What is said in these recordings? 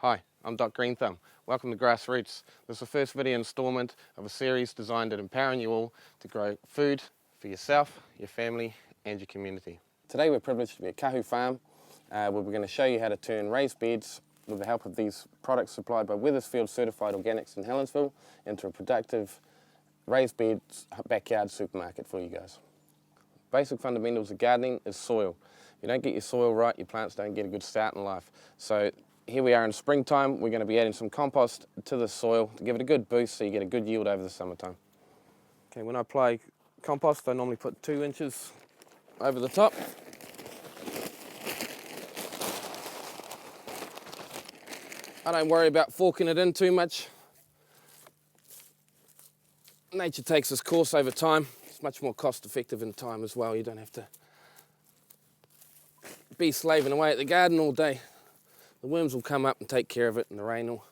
Hi, I'm Doc Greenthumb. Welcome to GrassRoutes. This is the first video installment of a series designed at empowering you all to grow food for yourself, your family and your community. Today we're privileged to be at Kahu Farm where we're going to show you how to turn raised beds with the help of these products supplied by Wethersfield Certified Organics in Helensville into a productive raised beds backyard supermarket for you guys. Basic fundamentals of gardening is soil. If you don't get your soil right, your plants don't get a good start in life. So here we are in springtime, we're going to be adding some compost to the soil to give it a good boost so you get a good yield over the summertime. Okay, when I apply compost, I normally put 2 inches over the top. I don't worry about forking it in too much. Nature takes its course over time. It's much more cost effective in time as well. You don't have to be slaving away at the garden all day. The worms will come up and take care of it, and the rain will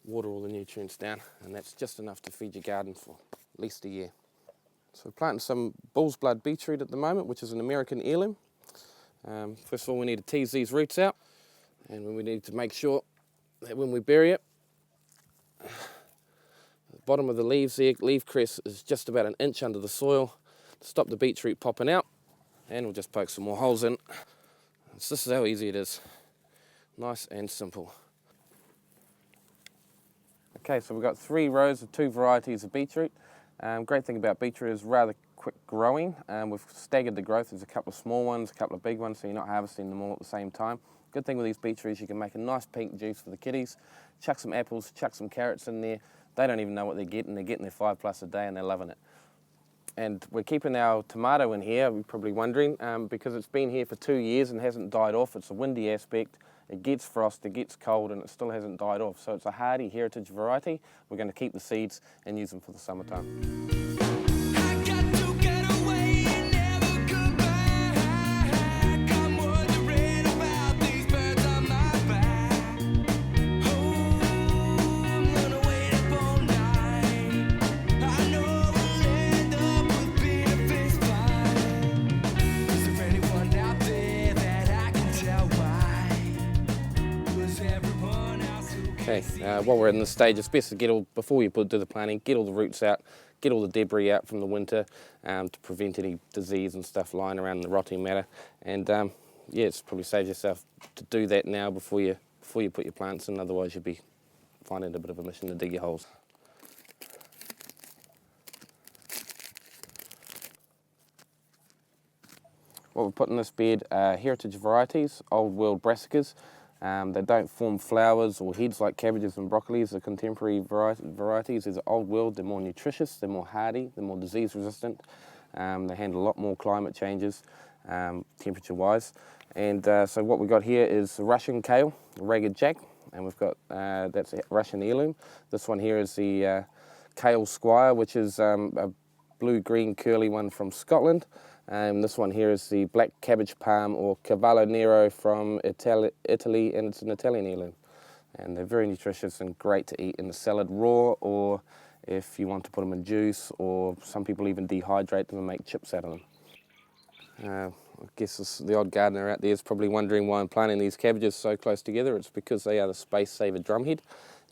water all the nutrients down, and that's just enough to feed your garden for at least a year. So we're planting some bull's blood beetroot at the moment, which is an American heirloom. First of all, we need to tease these roots out, and we need to make sure that when we bury it, the bottom of the leaves there, leaf crest, is just about 1 inch under the soil to stop the beetroot popping out, and we'll just poke some more holes in. So this is how easy it is. Nice and simple. Okay, so we've got 3 rows of 2 varieties of beetroot. Great thing about beetroot is rather quick growing. We've staggered the growth. There's a couple of small ones, a couple of big ones, so you're not harvesting them all at the same time. Good thing with these beetroot is you can make a nice pink juice for the kiddies. Chuck some apples, chuck some carrots in there. They don't even know what they're getting. They're getting their 5+ a day and they're loving it. And we're keeping our tomato in here, you're probably wondering, because it's been here for 2 years and hasn't died off. It's a windy aspect. It gets frost, it gets cold, and it still hasn't died off. So it's a hardy heritage variety. We're going to keep the seeds and use them for the summertime. Okay, while we're in this stage, it's best to get before you do the planting, get all the roots out, get all the debris out from the winter to prevent any disease and stuff lying around in the rotting matter. And yeah, it's probably saves yourself to do that now before you put your plants in, otherwise you'll be finding it a bit of a mission to dig your holes. What we put in this bed are heritage varieties, old world brassicas. They don't form flowers or heads like cabbages and broccolis. The contemporary varieties is old world. They're more nutritious, they're more hardy, they're more disease resistant. They handle a lot more climate changes, temperature wise. And so what we've got here is Russian kale, ragged jack, and we've got, that's a Russian heirloom. This one here is the kale squire, which is a blue-green curly one from Scotland. This one here is the black cabbage palm, or cavallo nero, from Italy, and it's an Italian heirloom. And they're very nutritious and great to eat in the salad raw, or if you want to put them in juice, or some people even dehydrate them and make chips out of them. I guess the odd gardener out there is probably wondering why I'm planting these cabbages so close together. It's because they are the space-saver drumhead.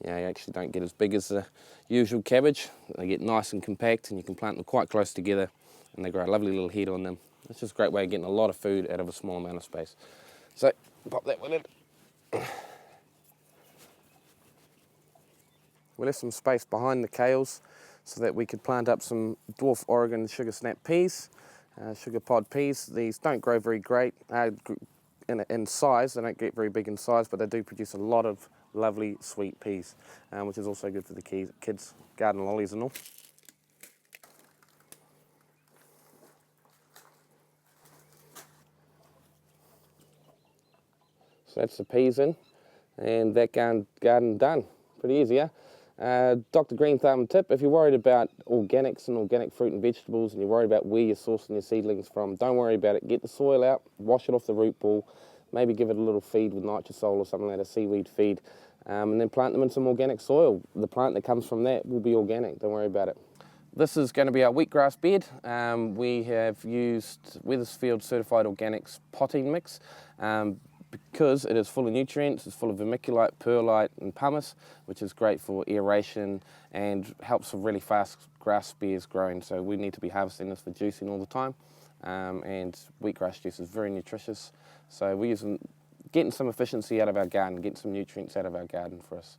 You actually don't get as big as the usual cabbage. They get nice and compact, and you can plant them quite close together, and they grow a lovely little head on them. It's just a great way of getting a lot of food out of a small amount of space. So, pop that one in. We left some space behind the kales so that we could plant up some dwarf Oregon sugar snap peas, sugar pod peas. These don't grow very great in size. They don't get very big in size, but they do produce a lot of lovely sweet peas, which is also good for the kids' garden lollies and all. So that's the peas in, and that garden done. Pretty easy, yeah? Dr. Greenthumb tip, if you're worried about organics and organic fruit and vegetables, and you're worried about where you're sourcing your seedlings from, don't worry about it. Get the soil out, wash it off the root ball, maybe give it a little feed with nitrosol or something like a seaweed feed, and then plant them in some organic soil. The plant that comes from that will be organic, don't worry about it. This is going to be our wheatgrass bed. We have used Wethersfield Certified Organics potting mix. because it is full of nutrients. It's full of vermiculite, perlite and pumice, which is great for aeration and helps with really fast grass spears growing. So we need to be harvesting this for juicing all the time. And wheatgrass juice is very nutritious. So we're getting some efficiency out of our garden, getting some nutrients out of our garden for us.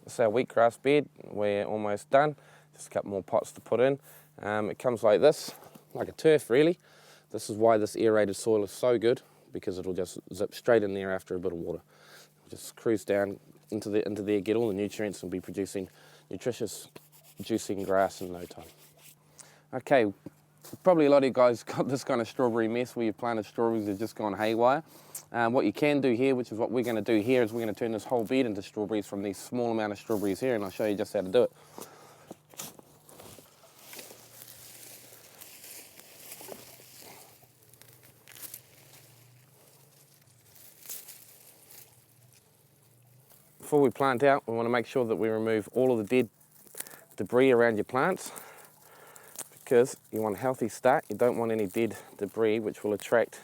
This is our wheatgrass bed. We're almost done. Just a couple more pots to put in. It comes like this, like a turf really. This is why this aerated soil is so good, because it'll just zip straight in there after a bit of water. Just cruise down into there, get all the nutrients and be producing nutritious, juicing grass in no time. Okay, probably a lot of you guys got this kind of strawberry mess where you've planted strawberries that have just gone haywire. What you can do here, which is what we're going to do here, is we're going to turn this whole bed into strawberries from these small amount of strawberries here, and I'll show you just how to do it. Before we plant out, we want to make sure that we remove all of the dead debris around your plants, because you want a healthy start. You don't want any dead debris which will attract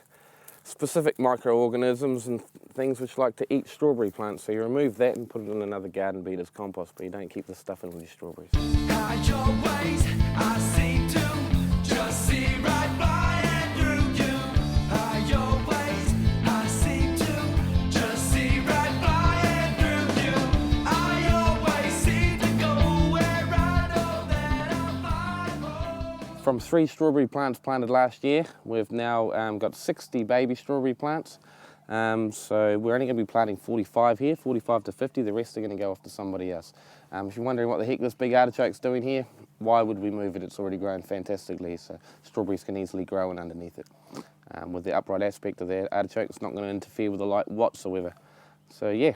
specific microorganisms and things which like to eat strawberry plants. So you remove that and put it in another garden bed as compost, but you don't keep the stuff in with your strawberries. From 3 strawberry plants planted last year, we've now got 60 baby strawberry plants. So we're only going to be planting 45 here, 45 to 50. The rest are going to go off to somebody else. If you're wondering what the heck this big artichoke's doing here, why would we move it? It's already grown fantastically, so strawberries can easily grow in underneath it. With the upright aspect of the artichoke, it's not going to interfere with the light whatsoever. So yeah,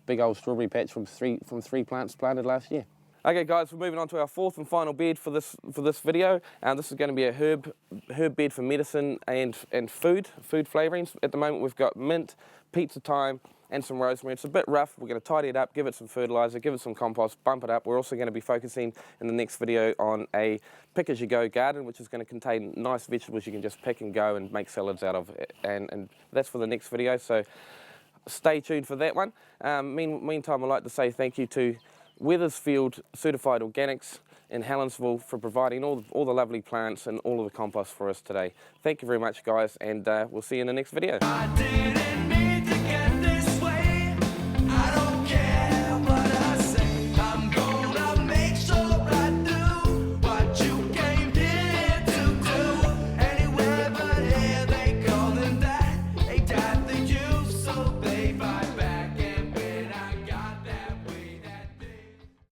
big old strawberry patch from three plants planted last year. Okay guys, we're moving on to our 4th and final bed for this video. This is going to be a herb bed for medicine and food flavourings. At the moment we've got mint, pizza thyme and some rosemary. It's a bit rough. We're going to tidy it up, give it some fertiliser, give it some compost, bump it up. We're also going to be focusing in the next video on a pick-as-you-go garden, which is going to contain nice vegetables you can just pick and go and make salads out of. And that's for the next video, so stay tuned for that one. Meantime, I'd like to say thank you to Wethersfield Certified Organics in Helensville for providing all the lovely plants and all of the compost for us today. Thank you very much guys, and we'll see you in the next video.